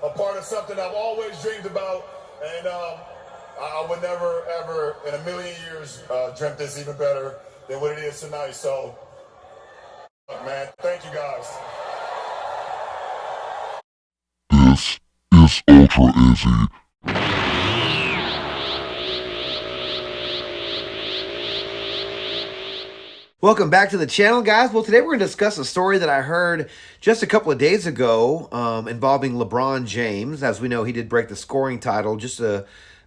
a part of something I've always dreamed about, and I would never, ever, in a million years, dreamt this even better than what it is tonight. So, man, thank you guys. This is Ultra Izzy. Welcome back to the channel, guys. Well, today we're going to discuss a story that I heard just a couple of days ago involving LeBron James. As we know, he did break the scoring title just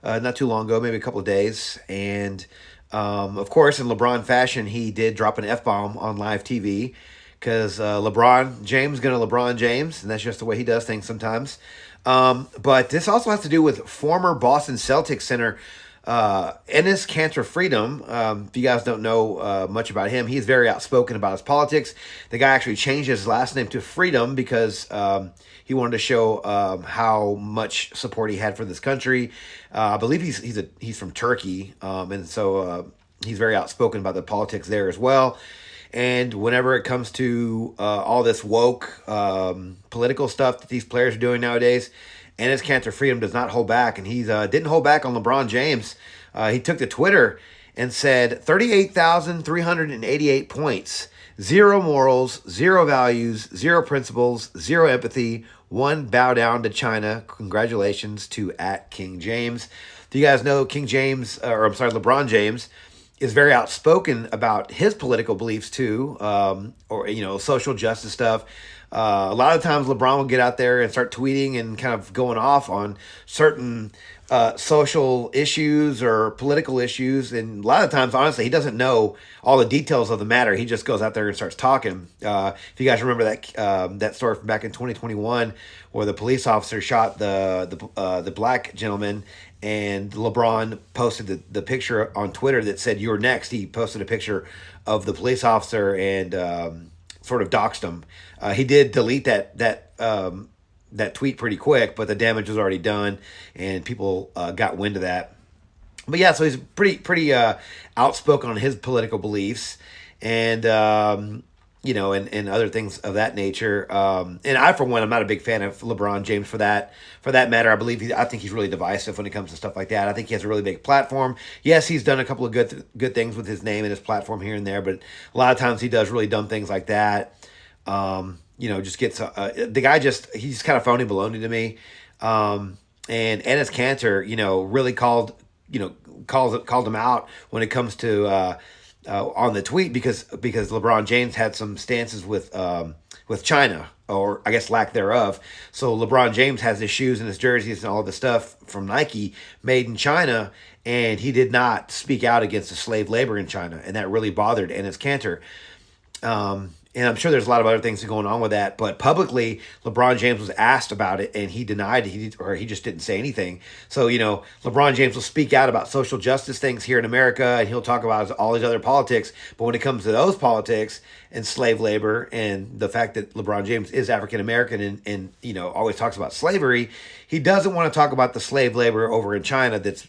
not too long ago, maybe a couple of days. And, of course, in LeBron fashion, he did drop an F-bomb on live TV because LeBron James going to LeBron James, and that's just the way he does things sometimes. But this also has to do with former Boston Celtics center Enes Kanter Freedom. If you guys don't know much about him, he's very outspoken about his politics. The guy actually changed his last name to Freedom because he wanted to show how much support he had for this country. I believe he's from Turkey, and so he's very outspoken about the politics there as well. And whenever it comes to all this woke political stuff that these players are doing nowadays, Enes Kanter Freedom does not hold back, and he didn't hold back on LeBron James. He took to Twitter and said 38,388 points, zero morals, zero values, zero principles, zero empathy, one bow down to China. Congratulations to @KingJames. Do you guys know LeBron James is very outspoken about his political beliefs too, or social justice stuff. A lot of times LeBron will get out there and start tweeting and kind of going off on certain social issues or political issues. And a lot of times, honestly, he doesn't know all the details of the matter. He just goes out there and starts talking. If you guys remember that story from back in 2021 where the police officer shot the black gentleman, and LeBron posted the picture on Twitter that said "You're next." He posted a picture of the police officer and sort of doxed him. He did delete that tweet pretty quick, but the damage was already done, and people got wind of that. But yeah, so he's pretty outspoken on his political beliefs, and and other things of that nature. And I, for one, I'm not a big fan of LeBron James for that matter. I think he's really divisive when it comes to stuff like that. I think he has a really big platform. Yes, he's done a couple of good things with his name and his platform here and there, but a lot of times he does really dumb things like that. Just gets the guy he's kind of phony baloney to me. And Enes Kanter, really called him out when it comes to on the tweet because LeBron James had some stances with China, or I guess lack thereof. So LeBron James has his shoes and his jerseys and all the stuff from Nike made in China, and he did not speak out against the slave labor in China, and that really bothered Enes Kanter. And I'm sure there's a lot of other things going on with that, but publicly, LeBron James was asked about it, and he denied it, or he just didn't say anything. So, LeBron James will speak out about social justice things here in America, and he'll talk about all these other politics, but when it comes to those politics and slave labor and the fact that LeBron James is African-American and always talks about slavery, he doesn't want to talk about the slave labor over in China that's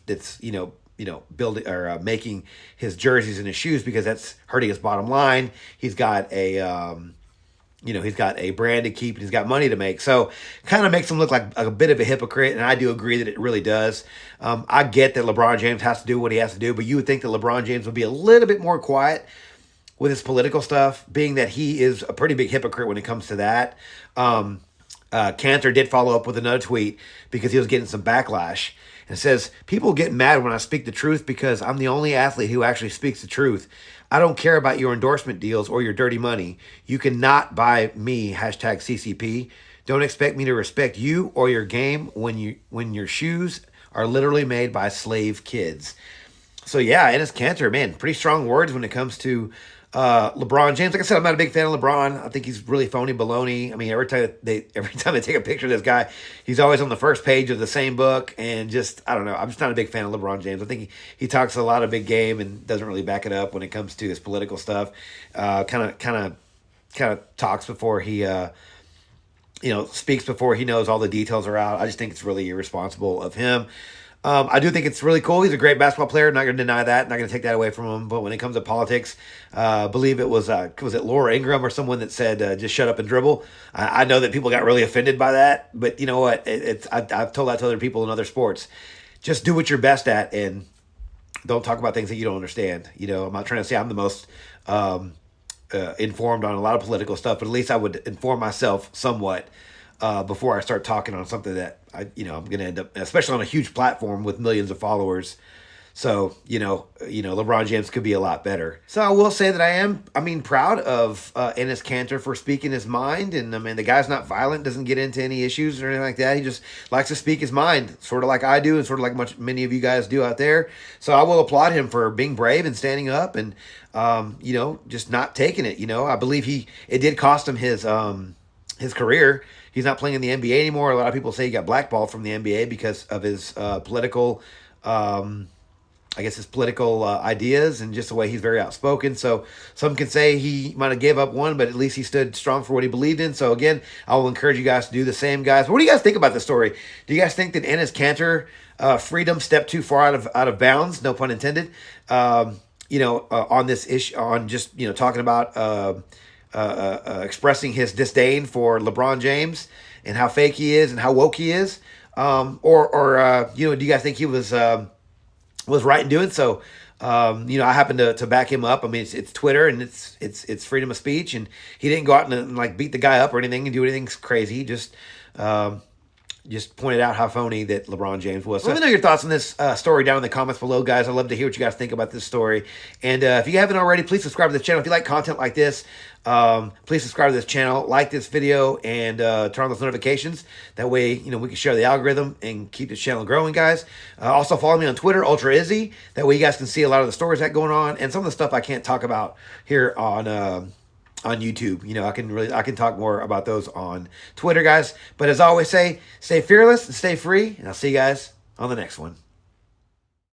building or making his jerseys and his shoes, because that's hurting his bottom line. He's got he's got a brand to keep, and he's got money to make. So kind of makes him look like a bit of a hypocrite, and I do agree that it really does. I get that LeBron James has to do what he has to do, but you would think that LeBron James would be a little bit more quiet with his political stuff, being that he is a pretty big hypocrite when it comes to that. Cantor did follow up with another tweet because he was getting some backlash. And says, people get mad when I speak the truth because I'm the only athlete who actually speaks the truth. I don't care about your endorsement deals or your dirty money. You cannot buy me, #CCP. Don't expect me to respect you or your game when your shoes are literally made by slave kids. So yeah, Enes Kanter, man, pretty strong words when it comes to LeBron James. Like I said, I'm not a big fan of LeBron. I think he's really phony baloney. I mean, every time they take a picture of this guy, he's always on the first page of the same book, and just, I don't know. I'm just not a big fan of LeBron James. I think he talks a lot of big game and doesn't really back it up when it comes to his political stuff. Kind of talks before he speaks before he knows all the details are out. I just think it's really irresponsible of him. I do think it's really cool. He's a great basketball player. Not going to deny that. Not going to take that away from him. But when it comes to politics, I believe it was it Laura Ingraham or someone that said just shut up and dribble. I know that people got really offended by that, but you know what? I've told that to other people in other sports. Just do what you're best at and don't talk about things that you don't understand. I'm not trying to say I'm the most informed on a lot of political stuff, but at least I would inform myself somewhat before I start talking on something that I'm going to end up, especially on a huge platform with millions of followers. So, LeBron James could be a lot better. So I will say that proud of Enes Kanter for speaking his mind. And the guy's not violent, doesn't get into any issues or anything like that. He just likes to speak his mind, sort of like I do and sort of like many of you guys do out there. So I will applaud him for being brave and standing up and, just not taking it. I believe it did cost him his career. He's not playing in the NBA anymore. A lot of people say he got blackballed from the NBA because of his political his political ideas and just the way he's very outspoken. So some can say he might have gave up one, but at least he stood strong for what he believed in. So again, I will encourage you guys to do the same, guys. What do you guys think about this story? Do you guys think that Enes Kanter freedom stepped too far out of bounds? No pun intended. On this issue, on just talking about expressing his disdain for LeBron James and how fake he is and how woke he is, do you guys think he was right in doing so? I happen to back him up. It's Twitter and it's freedom of speech, and he didn't go out and like beat the guy up or anything and do anything crazy. He just pointed out how phony that LeBron James was. So let me know your thoughts on this story down in the comments below, guys. I'd love to hear what you guys think about this story. And if you haven't already, please subscribe to this channel. If you like content like this, please subscribe to this channel, like this video, and turn on those notifications. That way, we can share the algorithm and keep this channel growing, guys. Also, follow me on Twitter, Ultra Izzy. That way you guys can see a lot of the stories that going on and some of the stuff I can't talk about here on YouTube. I can talk more about those on Twitter, guys. But as I always say, stay fearless and stay free. And I'll see you guys on the next one.